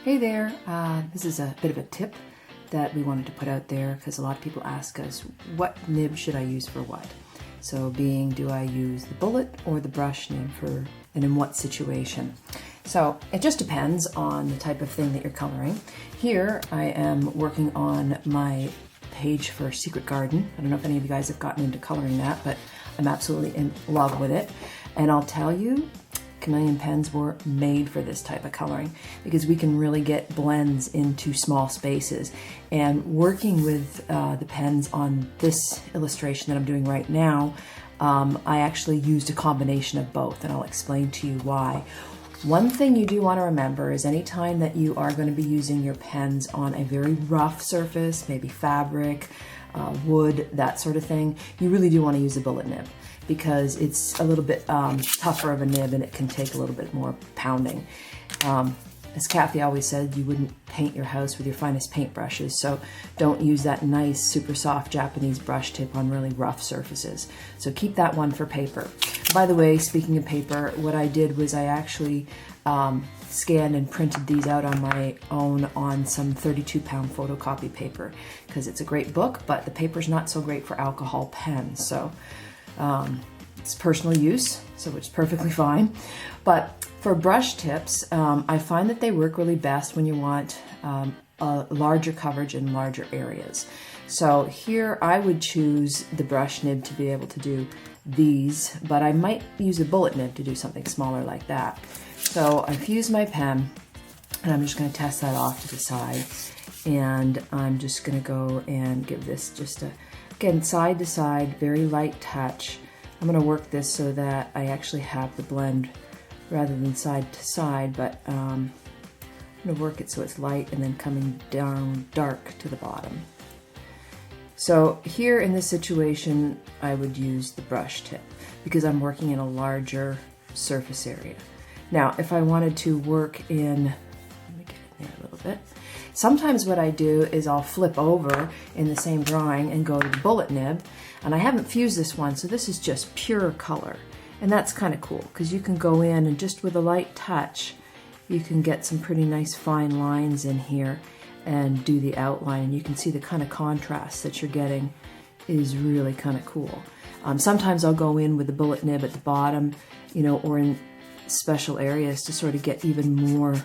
Hey there, this is a bit of a tip that we wanted to put out there because a lot of people ask us, what nib should I use for what? So being, do I use the bullet or the brush nib for, and in what situation? So it just depends on the type of thing that you're coloring. Here I am working on my page for Secret Garden. I don't know if any of you guys have gotten into coloring that, but I'm absolutely in love with it. And I'll tell you, Chameleon pens were made for this type of coloring because we can really get blends into small spaces. And working with the pens on this illustration that I'm doing right now, I actually used a combination of both, and I'll explain to you why. One thing you do want to remember is anytime that you are going to be using your pens on a very rough surface, maybe fabric, wood, that sort of thing, you really do want to use a bullet nib because it's a little bit tougher of a nib and it can take a little bit more pounding. As Kathy always said, you wouldn't paint your house with your finest paintbrushes, so don't use that nice, super soft Japanese brush tip on really rough surfaces. So keep that one for paper. By the way, speaking of paper, what I did was I actually scanned and printed these out on my own on some 32-pound photocopy paper because it's a great book, but the paper's not so great for alcohol pens. So it's personal use, so it's perfectly fine. But for brush tips, I find that they work really best when you want a larger coverage in larger areas. So here I would choose the brush nib to be able to do these, but I might use a bullet nib to do something smaller like that. So I've used my pen and I'm just going to test that off to the side, and I'm just going to go and give this just a, again, side to side, very light touch. I'm going to work this so that I actually have the blend rather than side to side, but I'm going to work it so it's light and then coming down dark to the bottom. So here in this situation, I would use the brush tip because I'm working in a larger surface area. Now, if I wanted to work in, let me get in there a little bit. Sometimes what I do is I'll flip over in the same drawing and go to the bullet nib, and I haven't fused this one, so this is just pure color. And that's kind of cool because you can go in and just with a light touch, you can get some pretty nice fine lines in here and do the outline, and you can see the kind of contrast that you're getting is really kind of cool. Sometimes I'll go in with the bullet nib at the bottom, you know, or in special areas to sort of get even more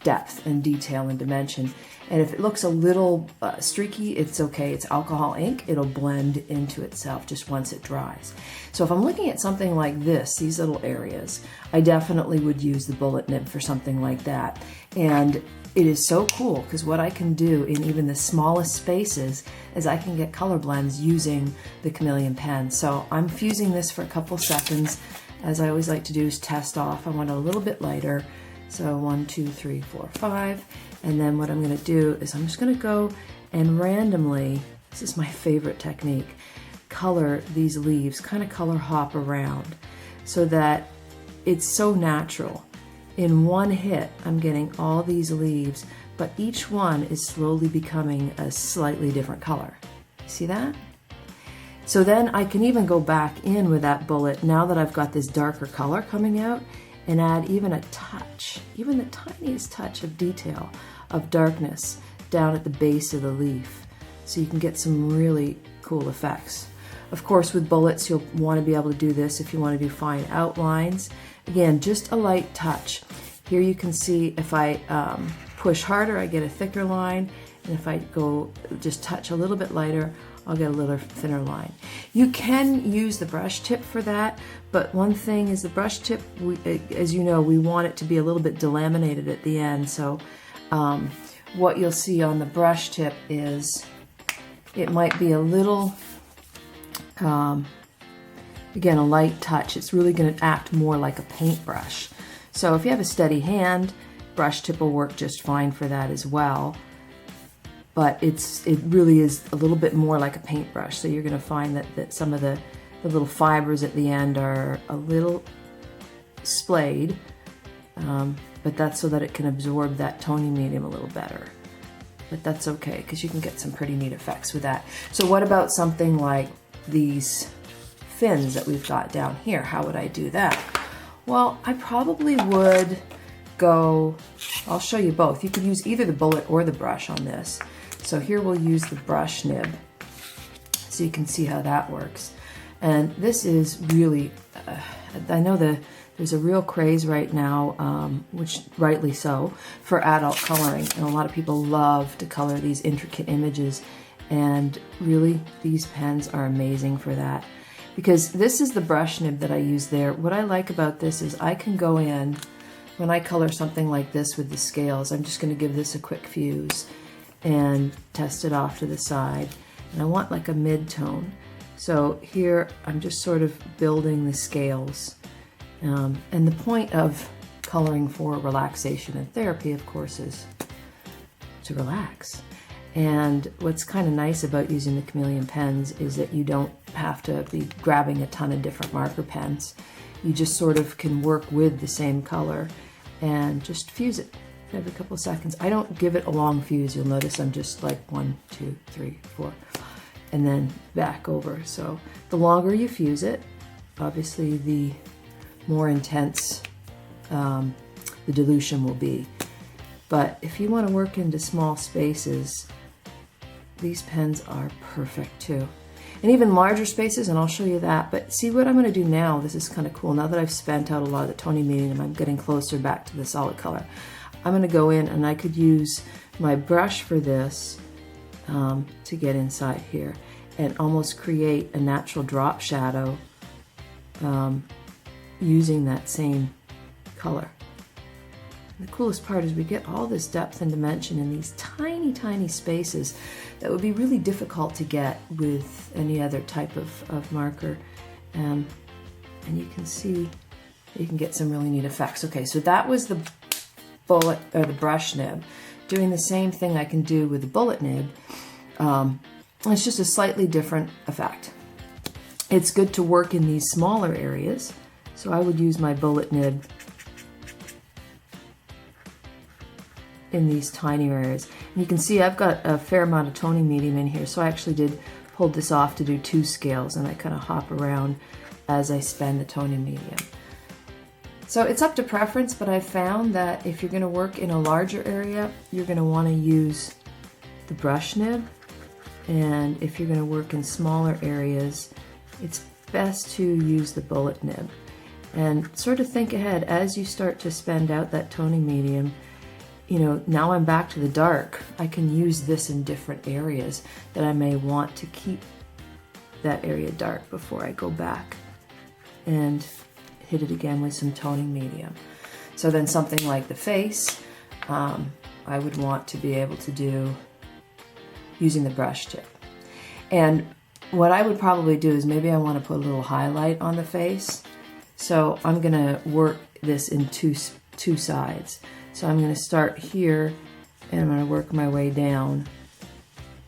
depth and detail and dimension. And if it looks a little streaky, it's okay. It's alcohol ink. It'll blend into itself just once it dries. So if I'm looking at something like this, these little areas, I definitely would use the bullet nib for something like that. And it is so cool because what I can do in even the smallest spaces is I can get color blends using the Chameleon pen. So I'm fusing this for a couple seconds. As I always like to do is test off. I want it a little bit lighter. So 1, 2, 3, 4, 5. And then what I'm going to do is I'm just going to go and randomly, this is my favorite technique, color these leaves, kind of color hop around so that it's so natural. In one hit, I'm getting all these leaves, but each one is slowly becoming a slightly different color. See that? So then I can even go back in with that bullet now that I've got this darker color coming out and add even a touch, even the tiniest touch of detail of darkness down at the base of the leaf. So you can get some really cool effects. Of course, with bullets, you'll want to be able to do this if you want to do fine outlines. Again, just a light touch. Here you can see if I push harder, I get a thicker line. And if I go just touch a little bit lighter, I'll get a little thinner line. You can use the brush tip for that, but one thing is the brush tip, as you know, we want it to be a little bit delaminated at the end. So what you'll see on the brush tip is it might be a little, again, a light touch. It's really going to act more like a paintbrush. So if you have a steady hand, brush tip will work just fine for that as well. But it really is a little bit more like a paintbrush. So you're going to find that some of the little fibers at the end are a little splayed, but that's so that it can absorb that toning medium a little better. But that's okay because you can get some pretty neat effects with that. So what about something like these fins that we've got down here? How would I do that? Well, I probably would go, I'll show you both. You could use either the bullet or the brush on this. So here we'll use the brush nib so you can see how that works. And this is really, I know there's a real craze right now, which rightly so, for adult coloring. And a lot of people love to color these intricate images. And really, these pens are amazing for that. Because this is the brush nib that I use there. What I like about this is I can go in, when I color something like this with the scales, I'm just going to give this a quick fuse and test it off to the side. And I want like a mid-tone. So here I'm just sort of building the scales. And the point of coloring for relaxation and therapy, of course, is to relax. And what's kind of nice about using the Chameleon pens is that you don't have to be grabbing a ton of different marker pens. You just sort of can work with the same color and just fuse it every couple of seconds. I don't give it a long fuse. You'll notice I'm just like 1, 2, 3, 4, and then back over. So the longer you fuse it, obviously the more intense the dilution will be. But if you want to work into small spaces, these pens are perfect too. And even larger spaces, and I'll show you that. But see what I'm going to do now, this is kind of cool. Now that I've spent out a lot of the toning medium, I'm getting closer back to the solid color. I'm going to go in and I could use my brush for this to get inside here and almost create a natural drop shadow using that same color. The coolest part is we get all this depth and dimension in these tiny, tiny spaces that would be really difficult to get with any other type of marker. And you can see you can get some really neat effects. Okay, so that was the bullet or the brush nib. Doing the same thing I can do with the bullet nib. It's just a slightly different effect. It's good to work in these smaller areas. So I would use my bullet nib in these tinier areas. And you can see I've got a fair amount of toning medium in here, so I actually did pull this off to do 2 scales, and I kind of hop around as I spend the toning medium. So it's up to preference, but I've found that if you're going to work in a larger area, you're going to want to use the brush nib, and if you're going to work in smaller areas, it's best to use the bullet nib. And sort of think ahead as you start to spend out that toning medium. You know, now I'm back to the dark. I can use this in different areas that I may want to keep that area dark before I go back and hit it again with some toning medium. So then something like the face, I would want to be able to do using the brush tip. And what I would probably do is maybe I want to put a little highlight on the face. So I'm going to work this in two sides. So I'm going to start here and I'm going to work my way down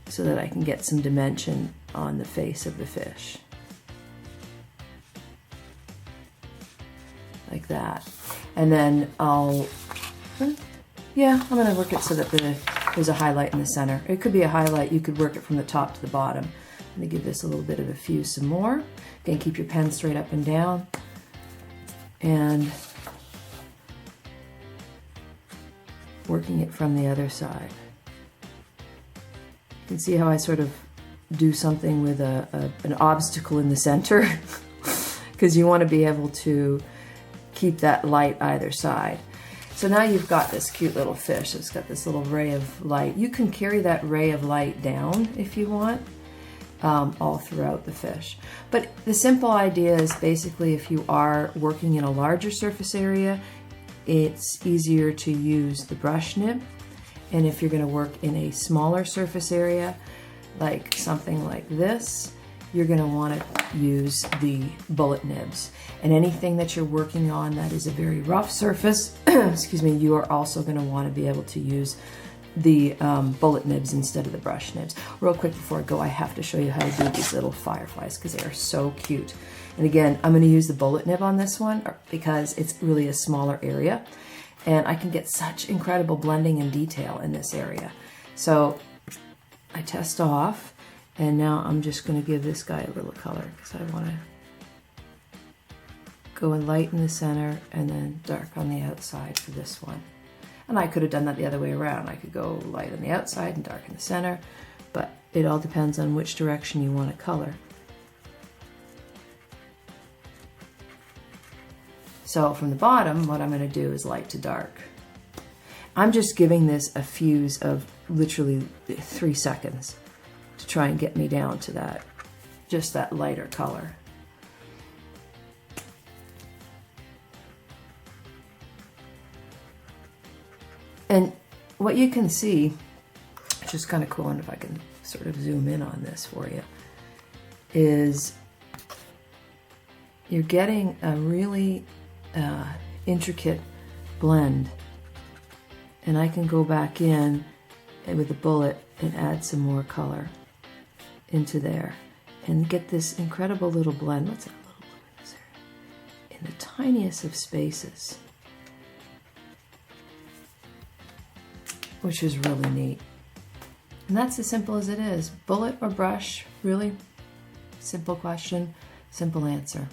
so that I can get some dimension on the face of the fish. Like that. And then I'm going to work it so that there's a highlight in the center. It could be a highlight. You could work it from the top to the bottom. I'm going to give this a little bit of a fuse some more. Again, keep your pen straight up and down. And working it from the other side. You can see how I sort of do something with an obstacle in the center because you want to be able to keep that light either side. So now you've got this cute little fish. It's got this little ray of light. You can carry that ray of light down if you want, all throughout the fish. But the simple idea is basically if you are working in a larger surface area, it's easier to use the brush nib. And if you're going to work in a smaller surface area, like something like this, you're going to want to use the bullet nibs. And anything that you're working on that is a very rough surface, excuse me, you are also going to want to be able to use the bullet nibs instead of the brush nibs. Real quick before I go, I have to show you how to do these little fireflies because they are so cute. And again, I'm going to use the bullet nib on this one because it's really a smaller area and I can get such incredible blending and detail in this area. So I test off and now I'm just going to give this guy a little color because I want to going light in the center and then dark on the outside for this one. And I could have done that the other way around. I could go light on the outside and dark in the center, but it all depends on which direction you want to color. So from the bottom, what I'm going to do is light to dark. I'm just giving this a fuse of literally 3 seconds to try and get me down to that, just that lighter color. And what you can see, which is kind of cool, and if I can sort of zoom in on this for you, is you're getting a really intricate blend. And I can go back in with a bullet and add some more color into there and get this incredible little blend. What's that little blue in this area? In the tiniest of spaces, which is really neat. And that's as simple as it is. Bullet or brush, really simple question, simple answer.